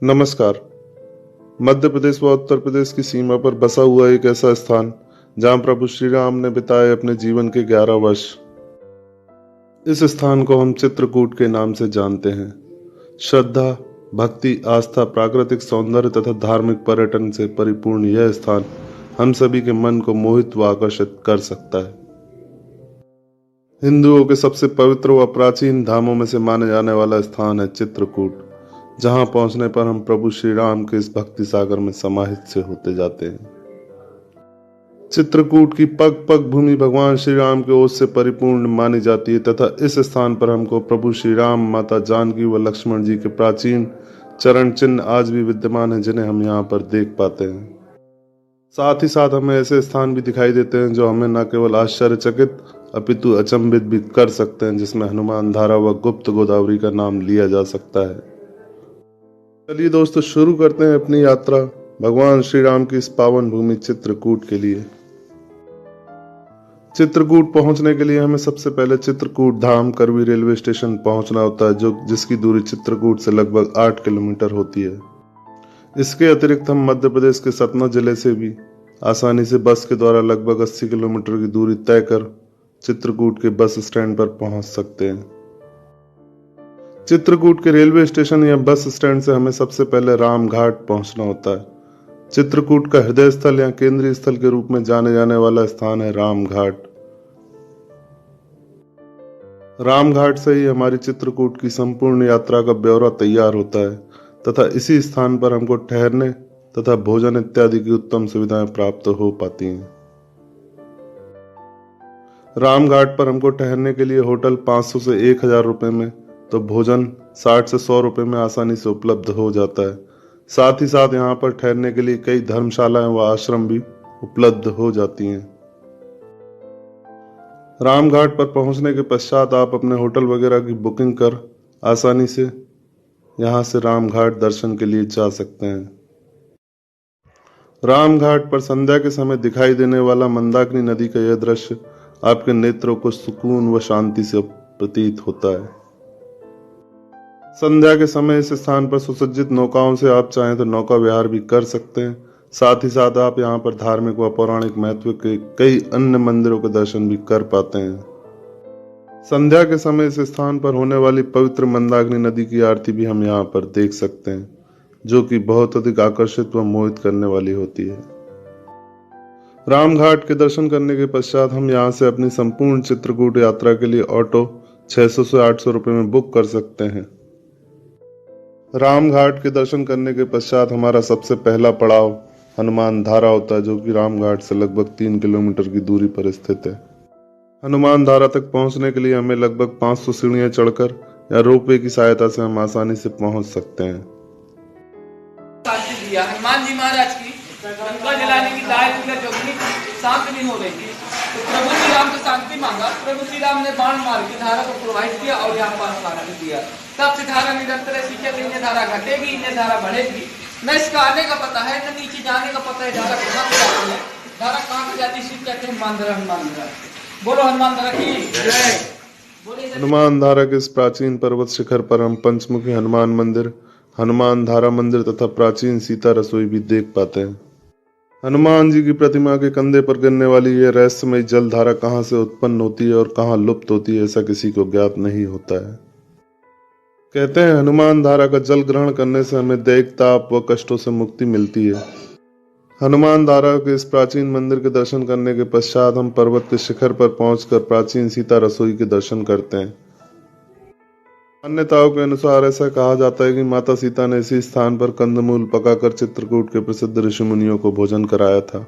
नमस्कार। मध्य प्रदेश व उत्तर प्रदेश की सीमा पर बसा हुआ एक ऐसा स्थान जहां प्रभु श्री राम ने बिताए अपने जीवन के 11 वर्ष। इस स्थान को हम चित्रकूट के नाम से जानते हैं। श्रद्धा, भक्ति, आस्था, प्राकृतिक सौंदर्य तथा धार्मिक पर्यटन से परिपूर्ण यह स्थान हम सभी के मन को मोहित व आकर्षित कर सकता है। हिंदुओं के सबसे पवित्र व प्राचीन धामों में से माने जाने वाला स्थान है चित्रकूट, जहां पहुंचने पर हम प्रभु श्री राम के इस भक्ति सागर में समाहित से होते जाते हैं। चित्रकूट की पग पग भूमि भगवान श्री राम के ओज से परिपूर्ण मानी जाती है तथा इस स्थान पर हमको प्रभु श्री राम, माता जानकी व लक्ष्मण जी के प्राचीन चरण चिन्ह आज भी विद्यमान हैं, जिन्हें हम यहाँ पर देख पाते हैं। साथ ही साथ हमें ऐसे स्थान भी दिखाई देते हैं जो हमें न केवल आश्चर्यचकित अपितु अचंभित भी कर सकते हैं, जिसमें हनुमान धारा व गुप्त गोदावरी का नाम लिया जा सकता है। चलिए दोस्तों, शुरू करते हैं अपनी यात्रा भगवान श्री राम की इस पावन भूमि चित्रकूट के लिए। चित्रकूट पहुंचने के लिए हमें सबसे पहले चित्रकूट धाम करवी रेलवे स्टेशन पहुंचना होता है, जिसकी दूरी चित्रकूट से लगभग 8 किलोमीटर होती है। इसके अतिरिक्त हम मध्य प्रदेश के सतना जिले से भी आसानी से बस के द्वारा लगभग 80 किलोमीटर की दूरी तय कर चित्रकूट के बस स्टैंड पर पहुंच सकते हैं। चित्रकूट के रेलवे स्टेशन या बस स्टैंड से हमें सबसे पहले रामघाट पहुंचना होता है। चित्रकूट का हृदय स्थल या केंद्रीय स्थल के रूप में जाने जाने वाला स्थान है रामघाट। रामघाट से ही हमारी चित्रकूट की संपूर्ण यात्रा का ब्यौरा तैयार होता है तथा इसी स्थान पर हमको ठहरने तथा भोजन इत्यादि की उत्तम सुविधाएं प्राप्त हो पाती हैं। रामघाट पर हमको ठहरने के लिए होटल 500 से 1000 रुपए में, तो भोजन 60 से 100 रुपए में आसानी से उपलब्ध हो जाता है। साथ ही साथ यहाँ पर ठहरने के लिए कई धर्मशालाएं व आश्रम भी उपलब्ध हो जाती हैं। रामघाट पर पहुंचने के पश्चात आप अपने होटल वगैरह की बुकिंग कर आसानी से यहाँ से रामघाट दर्शन के लिए जा सकते हैं। रामघाट पर संध्या के समय दिखाई देने वाला मंदाकिनी नदी का यह दृश्य आपके नेत्रों को सुकून व शांति से प्रतीत होता है। संध्या के समय इस स्थान पर सुसज्जित नौकाओं से आप चाहें तो नौका विहार भी कर सकते हैं। साथ ही साथ आप यहाँ पर धार्मिक व पौराणिक महत्व के कई अन्य मंदिरों के दर्शन भी कर पाते हैं। संध्या के समय इस स्थान पर होने वाली पवित्र मंदाकिनी नदी की आरती भी हम यहाँ पर देख सकते हैं, जो कि बहुत अधिक आकर्षित व मोहित करने वाली होती है। रामघाट के दर्शन करने के पश्चात हम यहाँ से अपनी संपूर्ण चित्रकूट यात्रा के लिए ऑटो 600 से 800 रुपए में बुक कर सकते हैं। रामघाट के दर्शन करने के पश्चात हमारा सबसे पहला पड़ाव हनुमान धारा होता है, जो कि रामघाट से लगभग 3 किलोमीटर की दूरी पर स्थित है। हनुमान धारा तक पहुंचने के लिए हमें लगभग 500 सीढ़ियां चढ़कर या रोपवे की सहायता से हम आसानी से पहुंच सकते हैं। हनुमान जी महाराज की लंका जलाने की दाय शांत नहीं हो रही थी, तो प्रभु श्री राम से शांति मांगा। प्रभु श्री राम ने बाण मार के धारा को प्रवाहित किया और यहाँ पर शांति दिया। तब से धारा निरंतर ऐसी चल रही है, धारा घटेगी, इन्हें धारा बढ़ेगी। न इसका आने का पता है, न नीचे जाने का पता है। धारा कहाँ पे जाती है, धारा कहाँ पे जाती है, कहते हैं हनुमान धारा। हनुमान धारा, बोलो हनुमान धारा की जय। हनुमान धारा के इस प्राचीन पर्वत शिखर पर हम पंचमुखी हनुमान मंदिर, हनुमान धारा मंदिर तथा प्राचीन सीता रसोई भी देख पाते हैं। हनुमान जी की प्रतिमा के कंधे पर गिरने वाली यह रहस्यमय जल धारा कहाँ से उत्पन्न होती है और कहाँ लुप्त होती है, ऐसा किसी को ज्ञात नहीं होता है। कहते हैं हनुमान धारा का जल ग्रहण करने से हमें दैहिक ताप व कष्टों से मुक्ति मिलती है। हनुमान धारा के इस प्राचीन मंदिर के दर्शन करने के पश्चात हम पर्वत के शिखर पर पहुंचकर प्राचीन सीता रसोई के दर्शन करते हैं। मान्यताओं के अनुसार ऐसा कहा जाता है कि माता सीता ने इसी स्थान पर कंदमूल पकाकर चित्रकूट के प्रसिद्ध ऋषि मुनियों को भोजन कराया था।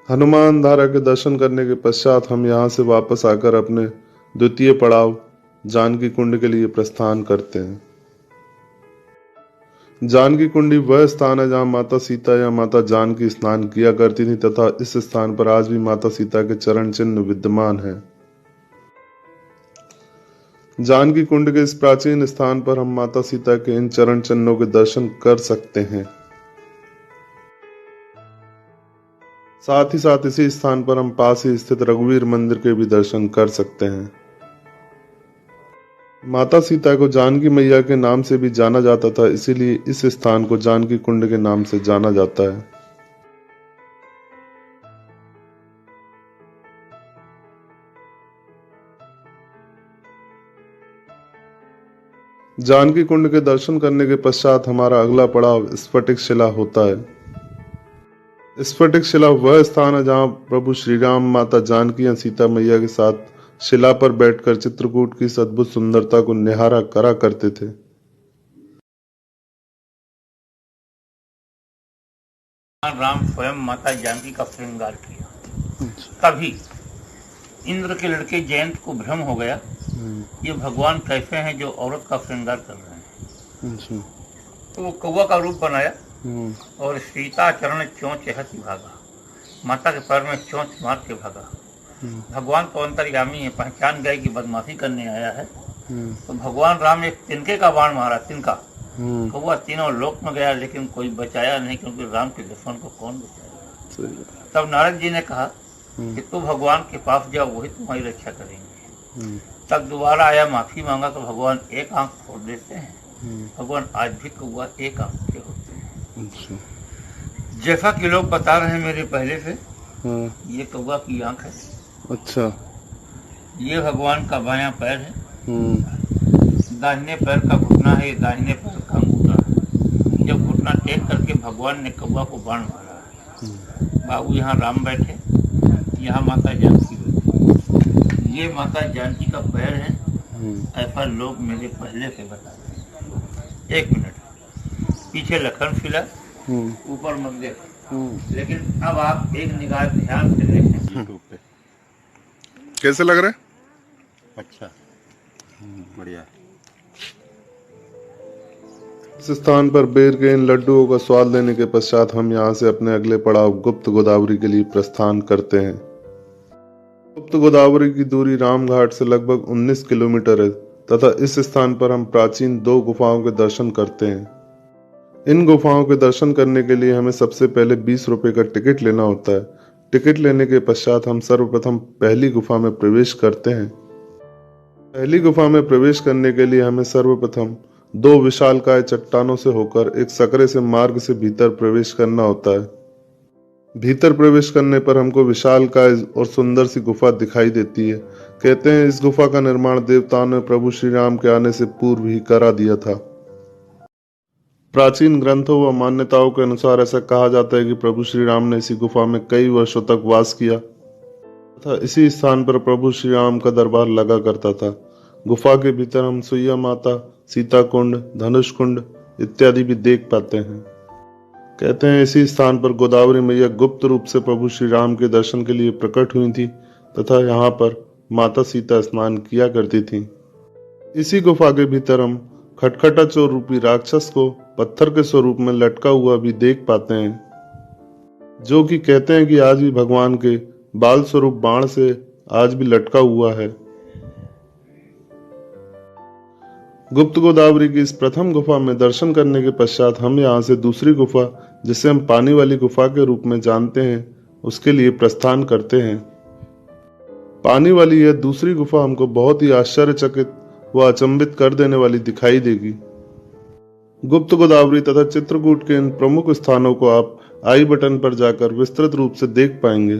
हनुमान धारा के दर्शन करने के पश्चात हम यहाँ से वापस आकर अपने द्वितीय पड़ाव जानकी कुंड के लिए प्रस्थान करते हैं। जानकी कुंडी वह स्थान है जहाँ माता सीता या माता जानकी स्नान किया करती थी तथा इस स्थान पर आज भी माता सीता के चरण चिन्ह विद्यमान हैं। जानकी कुंड के इस प्राचीन स्थान पर हम माता सीता के इन चरण चिन्हों के दर्शन कर सकते हैं। साथ ही साथ इसी स्थान पर हम पास ही स्थित रघुवीर मंदिर के भी दर्शन कर सकते हैं। माता सीता को जानकी मैया के नाम से भी जाना जाता था, इसीलिए इस स्थान को जानकी कुंड के नाम से जाना जाता है। जानकी कुंड के दर्शन करने के पश्चात हमारा अगला पड़ाव स्फटिक शिला होता है। स्फटिक शिला वह स्थान है जहां प्रभु श्री राम माता जानकी या सीता मैया के साथ शिला पर बैठकर चित्रकूट की इस अद्भुत सुंदरता को निहारा करा करते थे। राम स्वयं माता जानकी का श्रृंगार किया। तभी इंद्र के लड़के जयंत को भ्रम हो गया, ये भगवान कैसे हैं जो औरत का श्रृंगार कर रहे हैं। तो वो कौवा का रूप बनाया और सीता चरण चोंच हंसी भागा, माता के पैर में चोंच मार के भागा। भगवान तो अंतर्यामी है, पहचान गए कि बदमाशी करने आया है। तो भगवान राम एक तिनके का बाण मारा, तिनका कौवा तीनों लोक में गया, लेकिन कोई बचाया नहीं, क्योंकि राम के दुश्मन को कौन बचाएगा। तब नारद जी ने कहा कि तू भगवान के पास जाओ, वही तुम्हारी रक्षा करेंगे। तब दोबारा आया, माफी मांगा, तो भगवान एक आंख फोड़ देते हैं। भगवान आज भी कौवा एक आंख के होते हैं। जैसा कि लोग बता रहे हैं मेरे पहले से, ये कौवा की आंख है। अच्छा, ये भगवान का बायां पैर है, दाहिने पैर का घुटना है, दाहिने पैर का अंगूठा है। जब घुटना टेक करके भगवान ने कौवा को बाण मारा है। बाबू यहाँ राम बैठे, यहाँ माता जानकी बैठी, ये माता जानकी का पैर है, ऐसा लोग मेरे पहले से बता रहे हैं। 1 मिनट, पीछे लखन शिला, ऊपर मंदिर। लेकिन अब आप एक निगाह ध्यान से देखें। कैसे लग रहा है? अच्छा, बढ़िया। इस स्थान पर बेर के इन लड्डुओं का स्वाद लेने के पश्चात हम यहाँ से अपने अगले पड़ाव गुप्त गोदावरी के लिए प्रस्थान करते हैं। गुप्त गोदावरी की दूरी रामघाट से लगभग 19 किलोमीटर है तथा इस स्थान पर हम प्राचीन 2 गुफाओं के दर्शन करते हैं। इन गुफाओं के दर्शन करने के लिए हमें सबसे पहले 20 रुपए का टिकट लेना होता है। टिकट लेने के पश्चात हम सर्वप्रथम पहली गुफा में प्रवेश करते हैं। पहली गुफा में प्रवेश करने के लिए हमें सर्वप्रथम 2 विशालकाय चट्टानों से होकर एक सकरे से मार्ग से भीतर प्रवेश करना होता है। भीतर प्रवेश करने पर हमको विशालकाय और सुंदर सी गुफा दिखाई देती है। कहते हैं इस गुफा का निर्माण देवताओं ने प्रभु श्री राम के आने से पूर्व ही करा दिया था। प्राचीन ग्रंथों व मान्यताओं के अनुसार ऐसा कहा जाता है कि प्रभु श्री राम ने इसी गुफा में कई वर्षों तक वास किया तथा इसी स्थान पर प्रभु श्री राम का दरबार लगा करता था। गुफा के भीतर हम सुइया माता, सीता कुंड, धनुष कुंड इत्यादि भी देख पाते हैं। कहते हैं इसी स्थान पर गोदावरी मैया गुप्त रूप से प्रभु श्री राम के दर्शन के लिए प्रकट हुई थी तथा यहाँ पर माता सीता स्नान किया करती थी। इसी गुफा के भीतर हम खटखटा चोर रूपी राक्षस को पत्थर के स्वरूप में लटका हुआ भी देख पाते हैं, जो कि कहते हैं कि आज भी भगवान के बाल स्वरूप बाण से आज भी लटका हुआ है। गुप्त गोदावरी की इस प्रथम गुफा में दर्शन करने के पश्चात हम यहाँ से दूसरी गुफा, जिसे हम पानी वाली गुफा के रूप में जानते हैं, उसके लिए प्रस्थान करते हैं। पानी वाली यह दूसरी गुफा हमको बहुत ही आश्चर्यचकित व अचंभित कर देने वाली दिखाई देगी। गुप्त गोदावरी तथा चित्रकूट के इन प्रमुख स्थानों को आप आई बटन पर जाकर विस्तृत रूप से देख पाएंगे।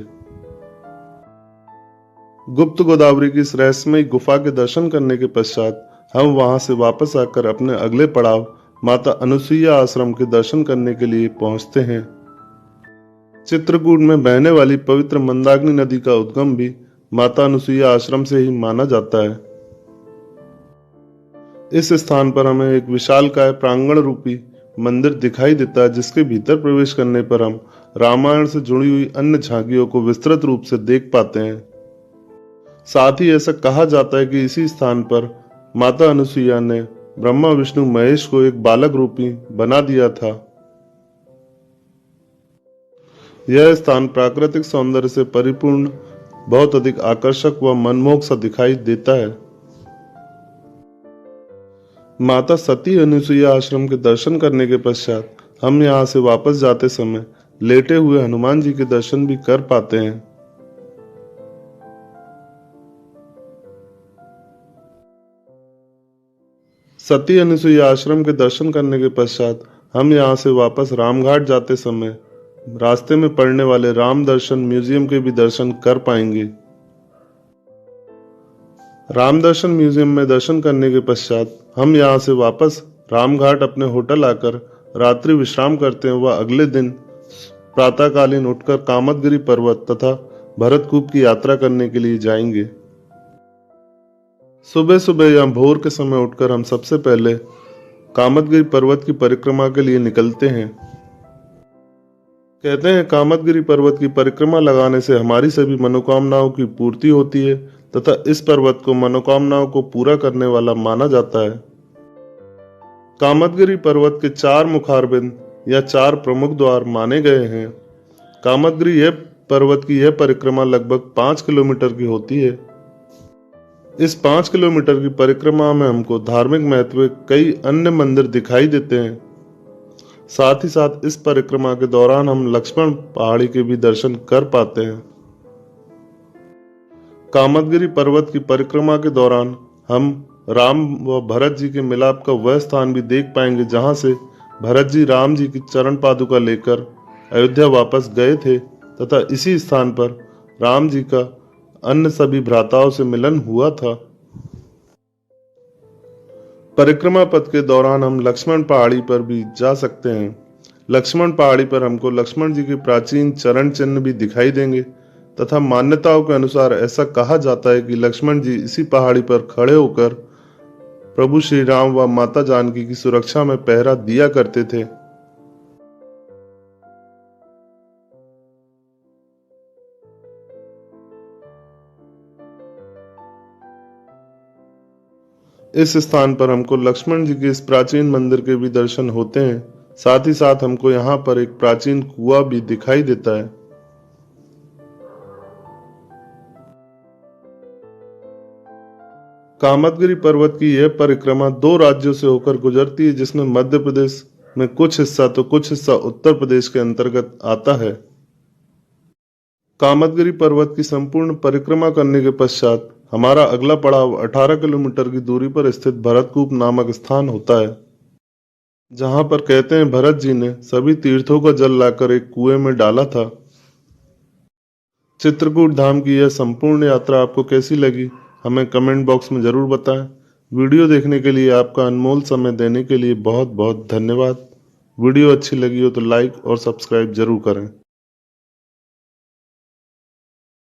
गुप्त गोदावरी की इस रहस्यमयी गुफा के दर्शन करने के पश्चात हम वहां से वापस आकर अपने अगले पड़ाव माता अनुसुईया आश्रम के दर्शन करने के लिए पहुंचते हैं। चित्रकूट में बहने वाली पवित्र मंदाकिनी नदी का उद्गम भी माता अनुसुईया आश्रम से ही माना जाता है। इस स्थान पर हमें एक विशालकाय प्रांगण रूपी मंदिर दिखाई देता है, जिसके भीतर प्रवेश करने पर हम रामायण से जुड़ी हुई अन्य झांकियों को विस्तृत रूप से देख पाते हैं। साथ ही ऐसा कहा जाता है कि इसी स्थान पर माता अनुसुईया ने ब्रह्मा विष्णु महेश को एक बालक रूपी बना दिया था। यह स्थान प्राकृतिक सौंदर्य से परिपूर्ण, बहुत अधिक आकर्षक व मनमोहक सा दिखाई देता है। माता सती अनुसुईया आश्रम के दर्शन करने के पश्चात हम यहाँ से वापस जाते समय लेटे हुए हनुमान जी के दर्शन भी कर पाते हैं। सती अनुसुईया आश्रम के दर्शन करने के पश्चात हम यहाँ से वापस रामघाट जाते समय रास्ते में पड़ने वाले राम दर्शन म्यूजियम के भी दर्शन कर पाएंगे। राम दर्शन म्यूजियम में दर्शन करने के पश्चात हम यहाँ से वापस रामघाट अपने होटल आकर रात्रि विश्राम करते हैं व अगले दिन प्रातःकालीन उठकर कामदगिरी पर्वत तथा भरतकूप की यात्रा करने के लिए जाएंगे। सुबह सुबह या भोर के समय उठकर हम सबसे पहले कामदगिरी पर्वत की परिक्रमा के लिए निकलते हैं। कहते हैं कामदगिरी पर्वत की परिक्रमा लगाने से हमारी सभी मनोकामनाओं की पूर्ति होती है तथा इस पर्वत को मनोकामनाओं को पूरा करने वाला माना जाता है। कामदगिरी पर्वत के 4 मुखारबिंद या 4 प्रमुख द्वार माने गए हैं। कामदगिरी पर्वत की यह परिक्रमा लगभग 5 किलोमीटर की होती है। इस 5 किलोमीटर की परिक्रमा में हमको धार्मिक महत्व कई अन्य मंदिर दिखाई देते हैं। साथ ही साथ इस परिक्रमा के दौरान हम लक्ष्मण पहाड़ी के भी दर्शन कर पाते हैं। कामदगिरी पर्वत की परिक्रमा के दौरान हम राम व भरत जी के मिलाप का वह स्थान भी देख पाएंगे जहां से भरत जी राम जी की चरण पादुका लेकर अयोध्या वापस गए थे तथा इसी स्थान पर राम जी का अन्य सभी भ्राताओं से मिलन हुआ था। परिक्रमा पथ के दौरान हम लक्ष्मण पहाड़ी पर भी जा सकते हैं। लक्ष्मण पहाड़ी पर हमको लक्ष्मण जी के प्राचीन चरण चिन्ह भी दिखाई देंगे तथा मान्यताओं के अनुसार ऐसा कहा जाता है कि लक्ष्मण जी इसी पहाड़ी पर खड़े होकर प्रभु श्री राम व माता जानकी की सुरक्षा में पहरा दिया करते थे। इस स्थान पर हमको लक्ष्मण जी के इस प्राचीन मंदिर के भी दर्शन होते हैं। साथ ही साथ हमको यहाँ पर एक प्राचीन कुआं भी दिखाई देता है। कामदगिरी पर्वत की यह परिक्रमा 2 राज्यों से होकर गुजरती है, जिसमें मध्य प्रदेश में कुछ हिस्सा तो कुछ हिस्सा उत्तर प्रदेश के अंतर्गत आता है। कामदगिरी पर्वत की संपूर्ण परिक्रमा करने के पश्चात हमारा अगला पड़ाव 18 किलोमीटर की दूरी पर स्थित भरतकूप नामक स्थान होता है, जहां पर कहते हैं भरत जी ने सभी तीर्थों का जल लाकर एक कुएं में डाला था। चित्रकूट धाम की यह संपूर्ण यात्रा आपको कैसी लगी हमें कमेंट बॉक्स में जरूर बताएं। वीडियो देखने के लिए आपका अनमोल समय देने के लिए बहुत बहुत धन्यवाद। वीडियो अच्छी लगी हो तो लाइक और सब्सक्राइब जरूर करें।